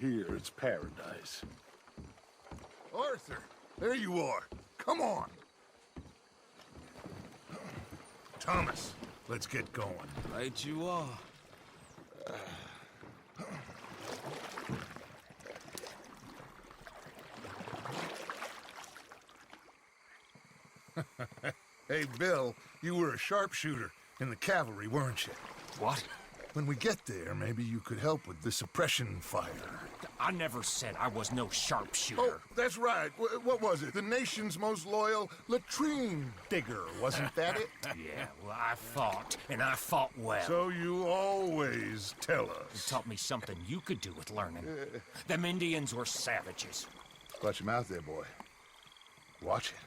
here, it's paradise. Arthur, there you are. Come on. Thomas, let's get going. Right you are. Hey, Bill, you were a sharpshooter in the cavalry, weren't you? What? When we get there, maybe you could help with the suppression fire. I never said I was no sharpshooter. Oh, that's right. What was it? The nation's most loyal latrine digger, wasn't that it? Yeah, well, I fought, and I fought well. So you always tell It us. taught me something you could do with learning. Them Indians were savages. Watch your mouth there, boy. Watch it.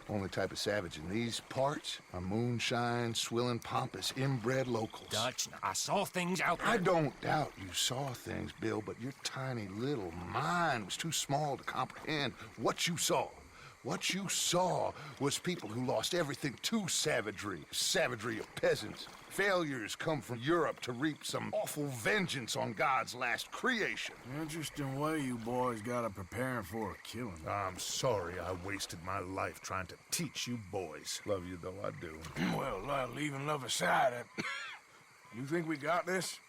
Only type of savage in these parts are moonshine, swilling, pompous, inbred locals. Dutch, I saw things out there. I don't doubt you saw things, Bill, but your tiny little mind was too small to comprehend what you saw. What you saw was people who lost everything to savagery. Savagery of peasants. Failures come from Europe to reap some awful vengeance on God's last creation. Interesting way you boys got up preparing for a killing. I'm sorry I wasted my life trying to teach you boys. Love you though, I do. Well, leaving love aside, you think we got this?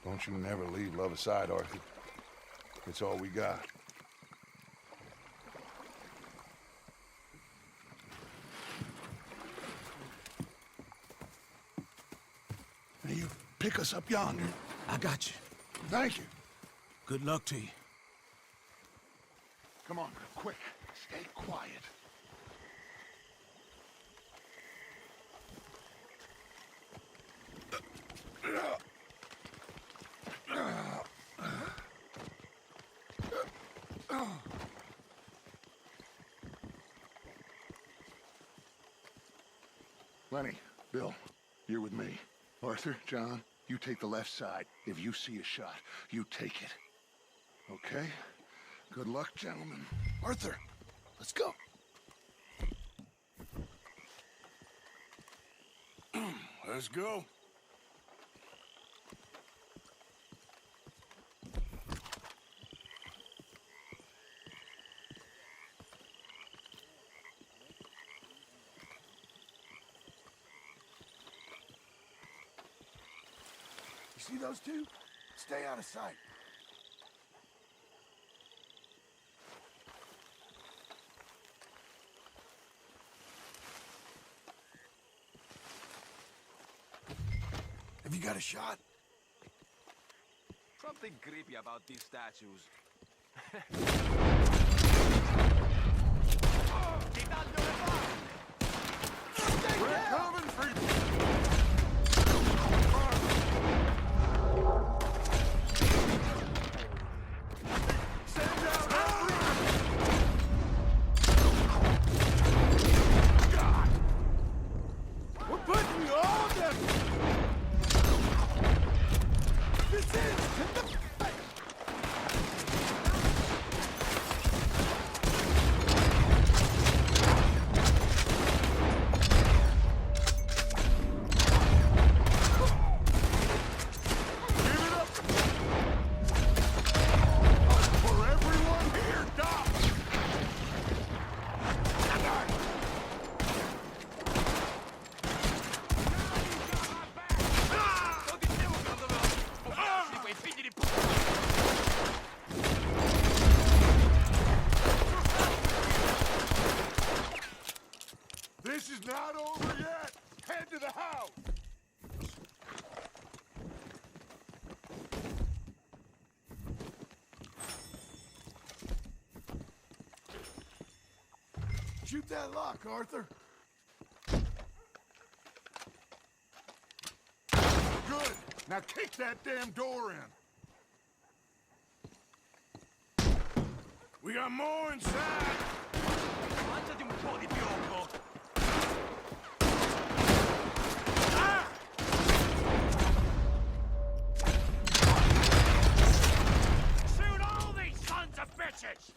Don't you never leave love aside, Arthur. It's all we got. Now you pick us up yonder. I got you. Thank you. Good luck to you. Come on, quick. Stay quiet. Lenny, Bill, you're with me. Arthur, John, you take the left side. If you see a shot, you take it. Okay? Good luck, gentlemen. Arthur, let's go. Let's go. You see those two? Stay out of sight. Have you got a shot? Something creepy about these statues. We're coming for you! This is not over yet! Head to the house! Shoot that lock, Arthur. Good! Now kick that damn door in! We got more inside! Lanciati un po' di piombo. Shoot all these sons of bitches!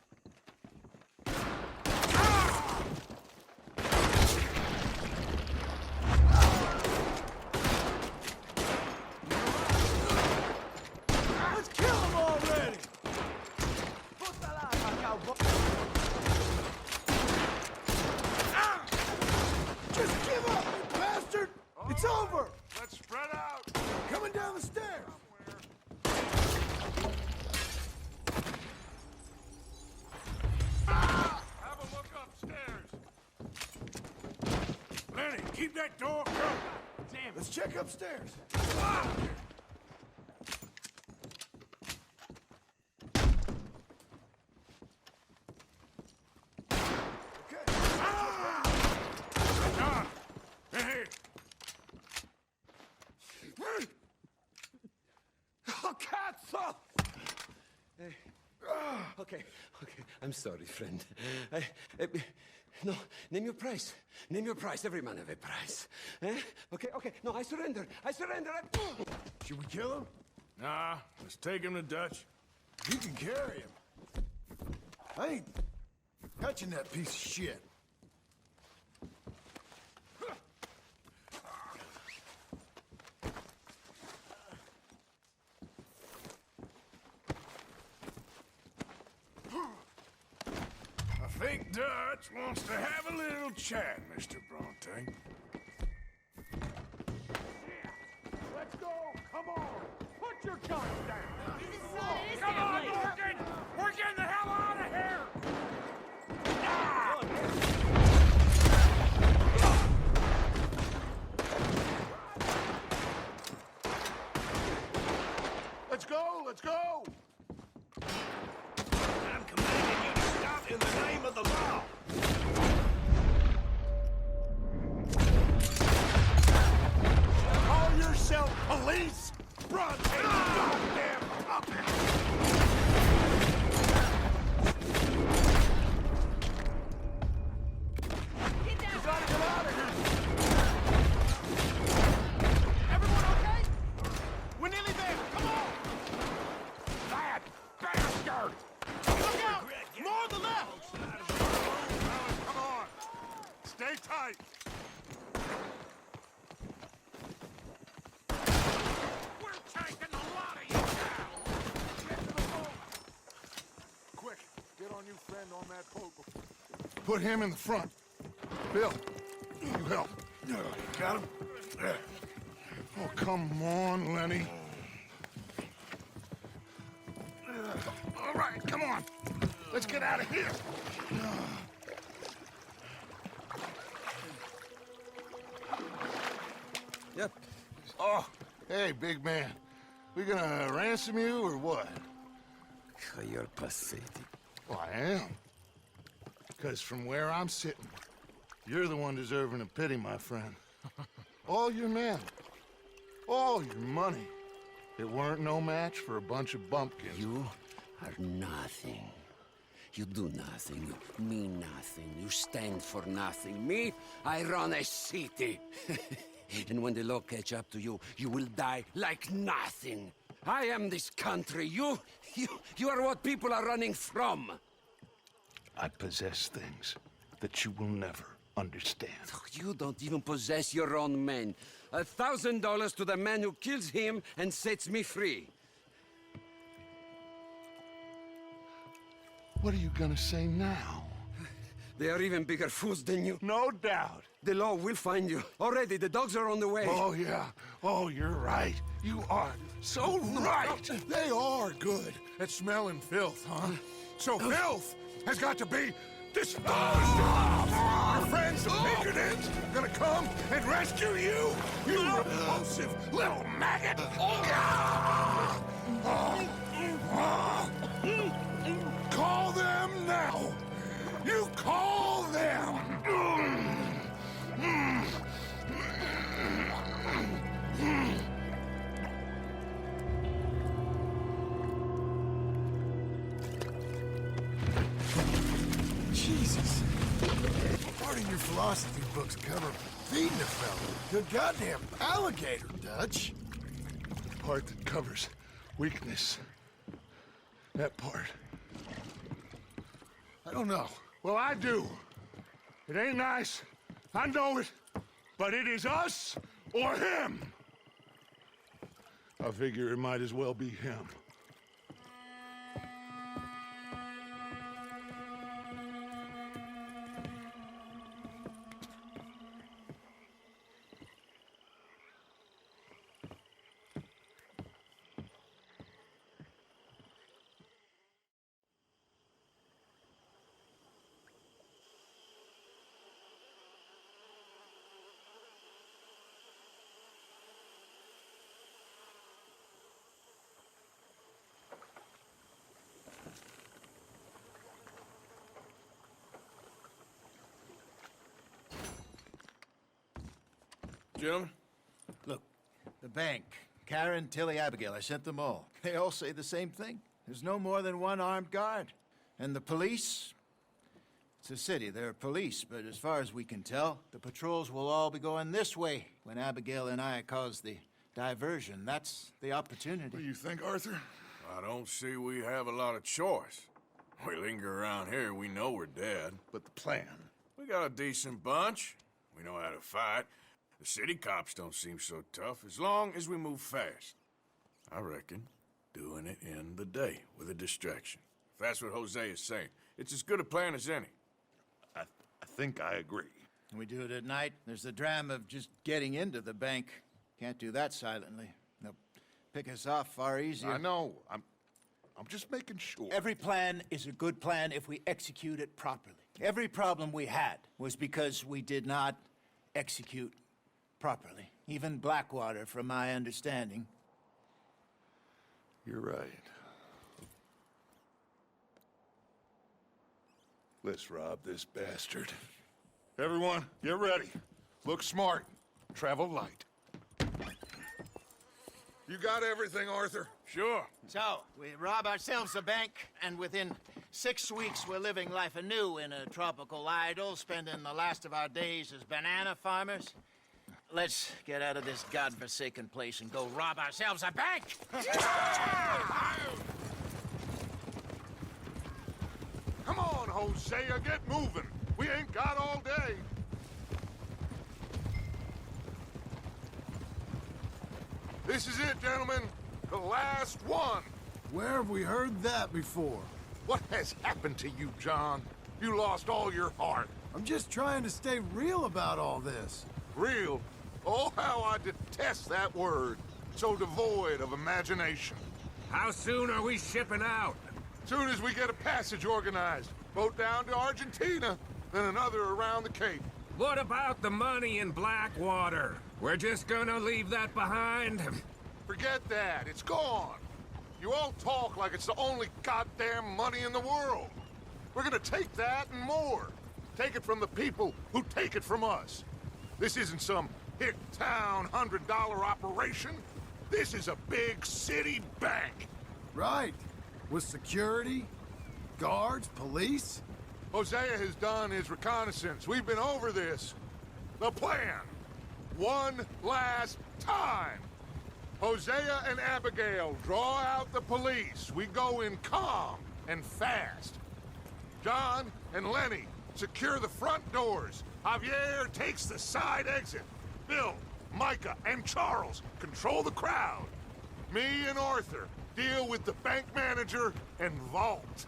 Let's kill them already! Keep that door closed. Damn. Let's check upstairs. Okay. John! Hey! Oh, cazzo! Okay, I'm sorry, friend. No, name your price. Name your price. Every man have a price. Okay, no, I surrender. Should we kill him? Nah, let's take him to Dutch. You can carry him. I ain't touching that piece of shit. I think Dutch wants to have a little chat, Mr. Bronte. Let's go! Come on! Put your guns down! Come on, Morgan! We're getting the hell out of here! Let's go! Let's go! I'm commanding you to stop in the name of the law! Call yourself police? Bronte, goddamn puppet! Get down! You gotta get out of here! Everyone okay? We're nearly there. Come on! That bastard! Look out! More on the left! Fellas, come on! Stay tight! We're taking a lot of you down! Get to the boat! Quick, get our new friend on that boat. Put him in the front. Bill, you help. Got him? Oh, come on, Lenny. All right, come on! Let's get out of here! Yep. Oh, hey, big man. We gonna ransom you or what? You're pathetic. Well, I am. Because from where I'm sitting, you're the one deserving of pity, my friend. All your men, all your money, it weren't no match for a bunch of bumpkins. You are nothing. You do nothing. You mean nothing. You stand for nothing. Me, I run a city. And when the law catch up to you, you will die like nothing. I am this country. You are what people are running from. I possess things that you will never understand. You don't even possess your own men. $1,000 to the man who kills him and sets me free. What are you gonna say now? They are even bigger fools than you. No doubt. The law will find you. Already, the dogs are on the way. Oh, yeah. Oh, you're right. You are so right. They are good at smelling filth, huh? So filth has got to be disposed of! Our friends the Pinkertons are gonna come and rescue you! You repulsive little maggot! Call them now! You call them! Jesus. Part of your philosophy books cover feeding a fella. Good goddamn alligator, Dutch. The part that covers weakness. That part. I don't know. Well, I do. It ain't nice. I know it. But it is us or him. I figure it might as well be him. Gentlemen? Look, the bank, Karen, Tilly, Abigail, I sent them all. They all say the same thing. There's no more than one armed guard. And the police? It's a city, there are police, but as far as we can tell, the patrols will all be going this way when Abigail and I cause the diversion. That's the opportunity. What do you think, Arthur? I don't see we have a lot of choice. We linger around here, we know we're dead. But the plan. We got a decent bunch. We know how to fight. The city cops don't seem so tough as long as we move fast. I reckon doing it in the day with a distraction. If that's what Jose is saying, it's as good a plan as any. I think I agree. We do it at night. There's the drama of just getting into the bank. Can't do that silently. They'll pick us off far easier. I know. I'm just making sure. Every plan is a good plan if we execute it properly. Every problem we had was because we did not execute properly. Even Blackwater, from my understanding. You're right. Let's rob this bastard. Everyone, get ready. Look smart. Travel light. You got everything, Arthur? Sure. So, we rob ourselves a bank, and within 6 weeks we're living life anew in a tropical idyll, spending the last of our days as banana farmers. Let's get out of this godforsaken place and go rob ourselves a bank! Come on, Hosea, get moving. We ain't got all day. This is it, gentlemen. The last one. Where have we heard that before? What has happened to you, John? You lost all your heart. I'm just trying to stay real about all this. Real? Oh, how I detest that word. So devoid of imagination. How soon are we shipping out? Soon as we get a passage organized. Boat down to Argentina, then another around the Cape. What about the money in Blackwater? We're just gonna leave that behind? Forget that. It's gone. You all talk like it's the only goddamn money in the world. We're gonna take that and more. Take it from the people who take it from us. This isn't some hick-town $100 operation. This is a big city bank. Right. With security, guards, police. Hosea has done his reconnaissance. We've been over this. The plan. One last time. Hosea and Abigail draw out the police. We go in calm and fast. John and Lenny secure the front doors. Javier takes the side exit. Bill, Micah, and Charles control the crowd. Me and Arthur deal with the bank manager and vault.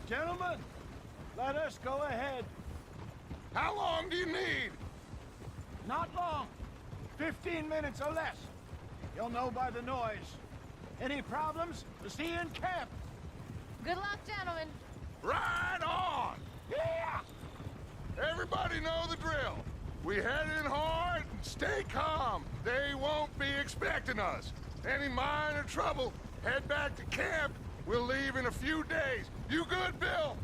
Gentlemen, let us go ahead. How long do you need? Not long. 15 minutes or less. You'll know by the noise. Any problems? We'll see you in camp. Good luck, gentlemen. Right on! Yeah! Everybody know the drill. We head in hard and stay calm. They won't be expecting us. Any minor trouble, head back to camp. We'll leave in a few days. You good, Bill?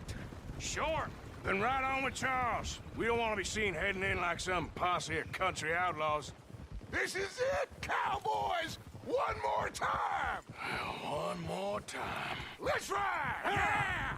Sure. Then right on with Charles. We don't want to be seen heading in like some posse of country outlaws. This is it, cowboys! One more time! One more time. Let's ride! Yeah!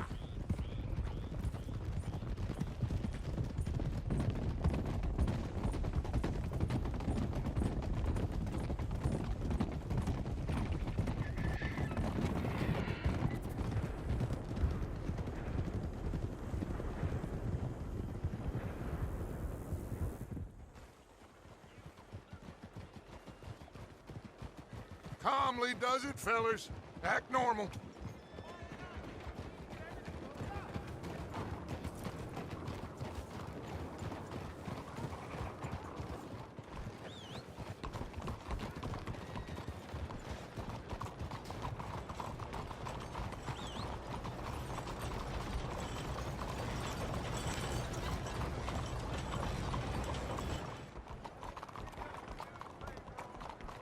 Calmly does it, fellers. Act normal.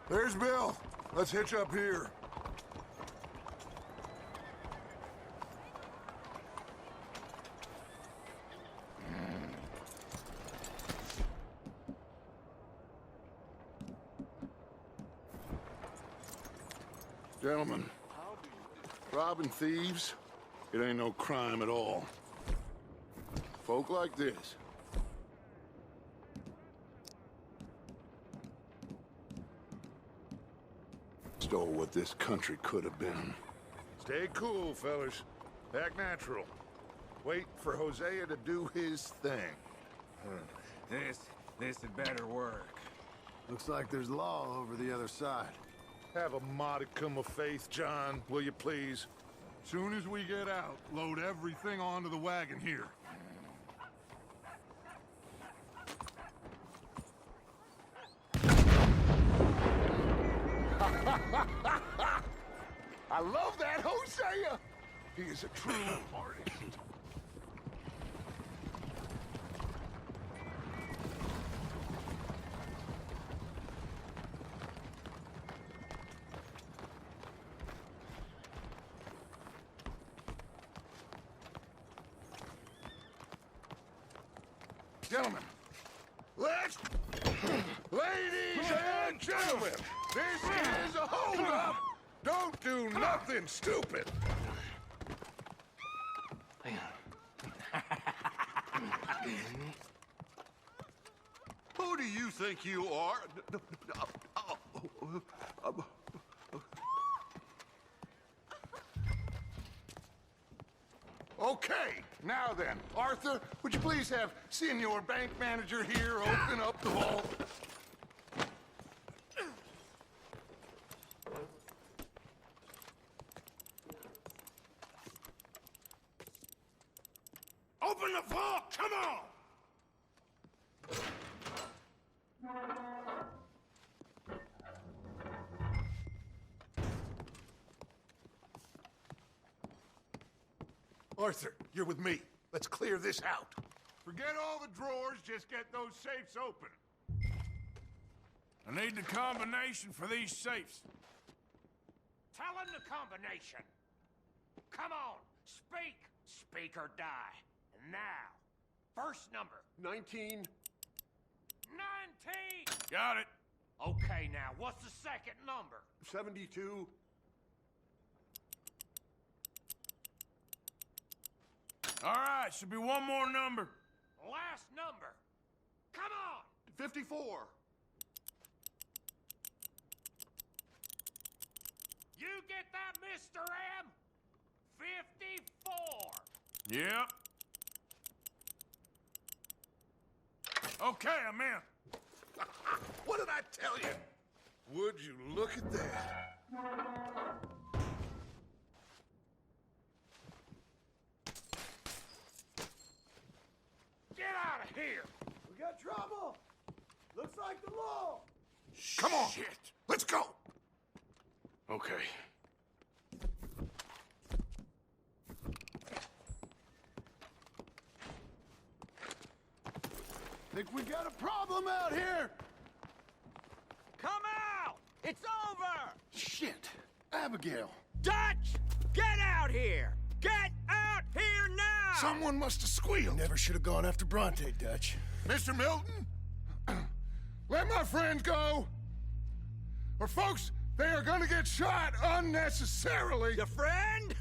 There's Bill. Let's hitch up here. Gentlemen, robbing thieves, it ain't no crime at all. Folk like this stole what this country could have been. Stay cool, fellas. Act natural. Wait for Hosea to do his thing. This had better work. Looks like there's law over the other side. Have a modicum of faith, John, will you please? Soon as we get out, load everything onto the wagon here. I love that, Hosea! He is a true artist. Gentlemen, ladies and gentlemen, this is a hold-up. Don't do nothing stupid. Who do you think you are? Okay, now then, Arthur, would you please have Senior Bank Manager here open up the vault? Open the vault! Come on! Arthur, you're with me. Let's clear this out. Forget all the drawers, just get those safes open. I need the combination for these safes. Tell him the combination. Come on, speak. Speak or die. And now, first number. 19. 19! Got it. Okay, now, what's the second number? 72. All right, should be one more number. Last number. Come on! 54. You get that, Mr. M? 54. Yep. Okay, I'm in. What did I tell you? Would you look at that? Get out of here! We got trouble! Looks like the law! Come on! Shit. Let's go! Okay. Think we got a problem out here! Come out! It's over! Shit! Abigail! Dutch! Get out here! Get out here now! Someone must have squealed. Never should have gone after Bronte, Dutch. Mr. Milton? Let my friend go! Or folks, they are gonna get shot unnecessarily! Your friend?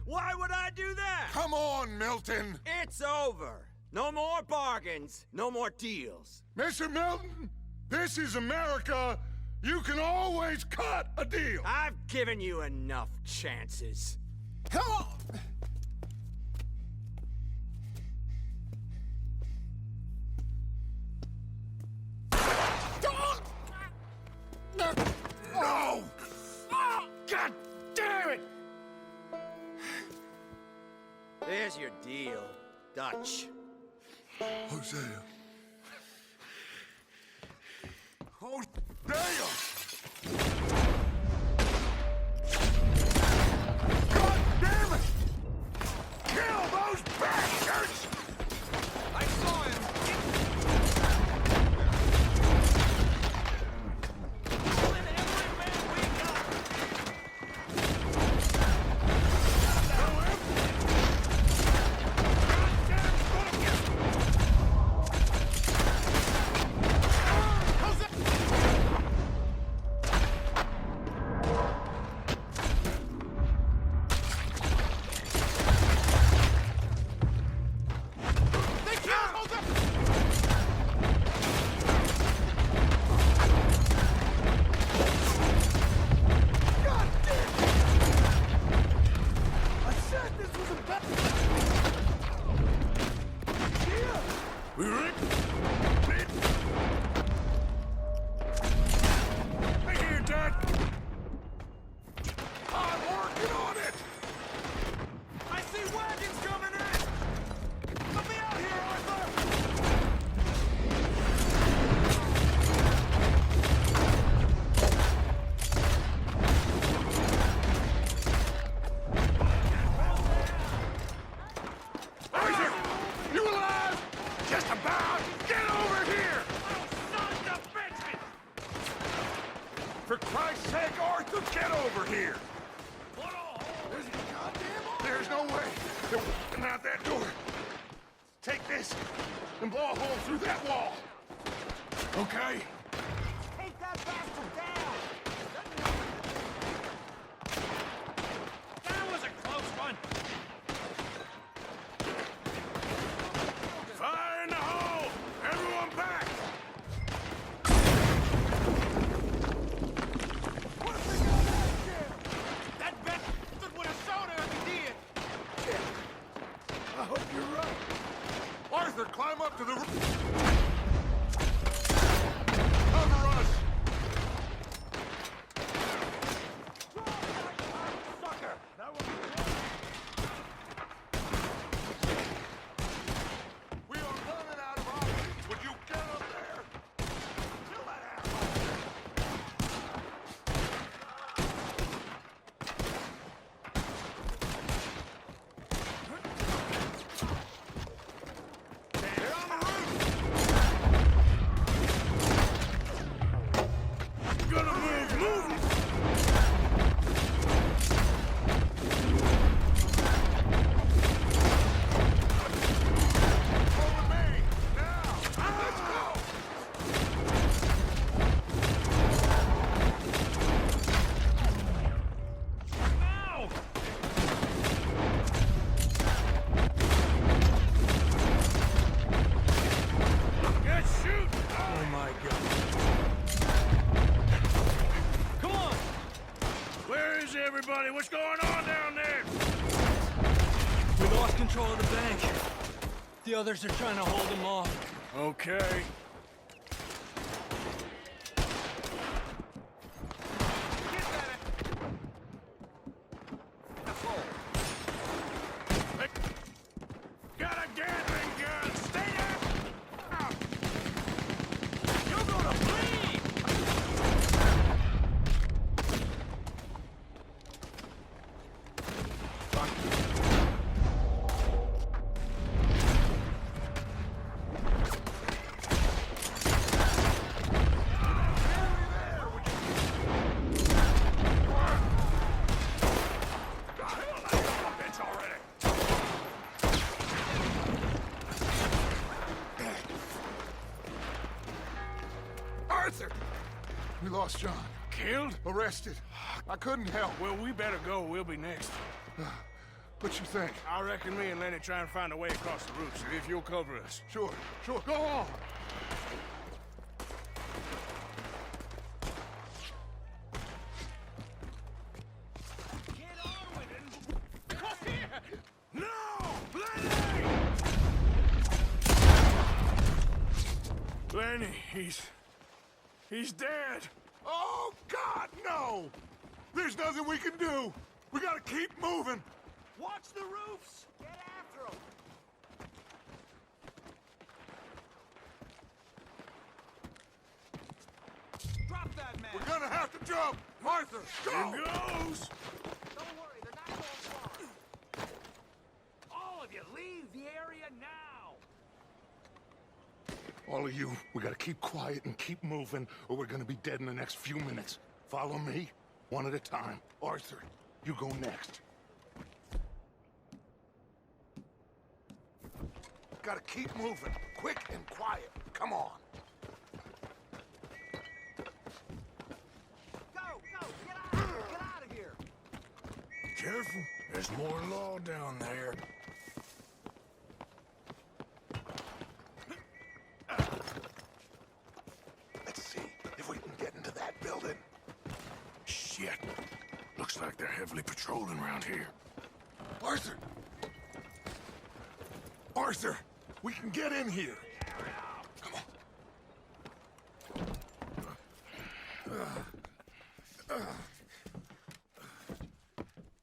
Why would I do that? Come on, Milton! It's over. No more bargains, no more deals. Mr. Milton, this is America. You can always cut a deal. I've given you enough chances. Come on! No! God damn it! There's your deal, Dutch. Hosea. Hosea! God damn it! Kill those bastards! I saw him! For Christ's sake, Arthur, get over here! There's no way they're walking out that door. Take this and blow a hole through that wall. Okay? Take that bastard down! That was a close one. Fire in the hole! Everyone back! What's the gun action? That bastard would have shot her if he did. I hope you're right. Arthur, climb up to the roof. Cover us! Sucker! That was We are running out of options. Would you get up there? Kill that asshole! Get on the roof! Gonna move! Over me! Now! Let's go! Now! Get shoot! Oh my God. Come on! Where is everybody? What's going on down there? We lost control of the bank. The others are trying to hold them off. Okay. Hey, got a Gatling gun! Stay down! You're gonna bleed! It's already. Arthur! We lost John. Killed? Arrested. I couldn't help. Well, we better go. We'll be next. What you think? I reckon me and Lenny try and find a way across the roof, so if you'll cover us. Sure, sure. Go on. Get on with it! Across here! No! Lenny! Lenny, he's dead. Oh, God, no! There's nothing we can do. We gotta keep moving. Watch the roofs! Get after them! Drop that man! We're gonna have to jump. Arthur, go! Here goes! Don't worry, they're not going far. All of you, leave the area now! All of you, we gotta keep quiet and keep moving, or we're gonna be dead in the next few minutes. Follow me, one at a time. Arthur, you go next. Gotta keep moving, quick and quiet. Come on. Go, go! Get out of here! Get out of here! Careful, there's more law down there. Let's see if we can get into that building. Shit. Looks like they're heavily patrolling around here. Arthur! Arthur! We can get in here! Come on.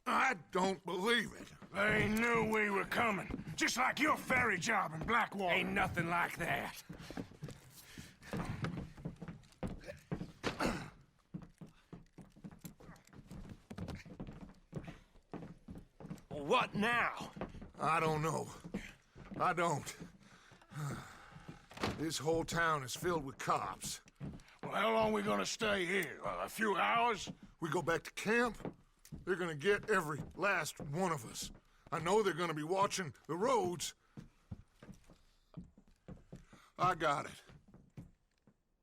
I don't believe it. They knew we were coming. Just like your ferry job in Blackwater. Ain't nothing like that. What now? I don't know. I don't. This whole town is filled with cops. Well, how long we gonna stay here? A few hours? We go back to camp, they're gonna get every last one of us. I know they're gonna be watching the roads. I got it.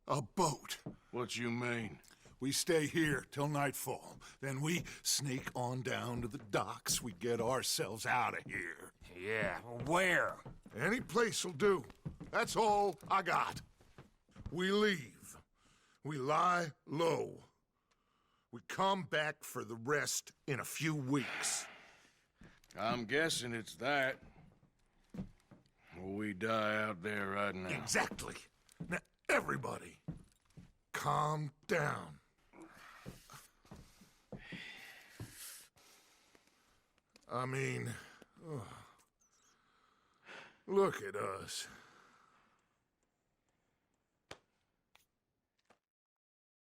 A boat. What you mean? We stay here till nightfall. Then we sneak on down to the docks. We get ourselves out of here. Yeah, where? Any place will do. That's all I got. We leave. We lie low. We come back for the rest in a few weeks. I'm guessing it's that. Or we die out there right now. Exactly. Now, everybody, calm down. I mean, look at us.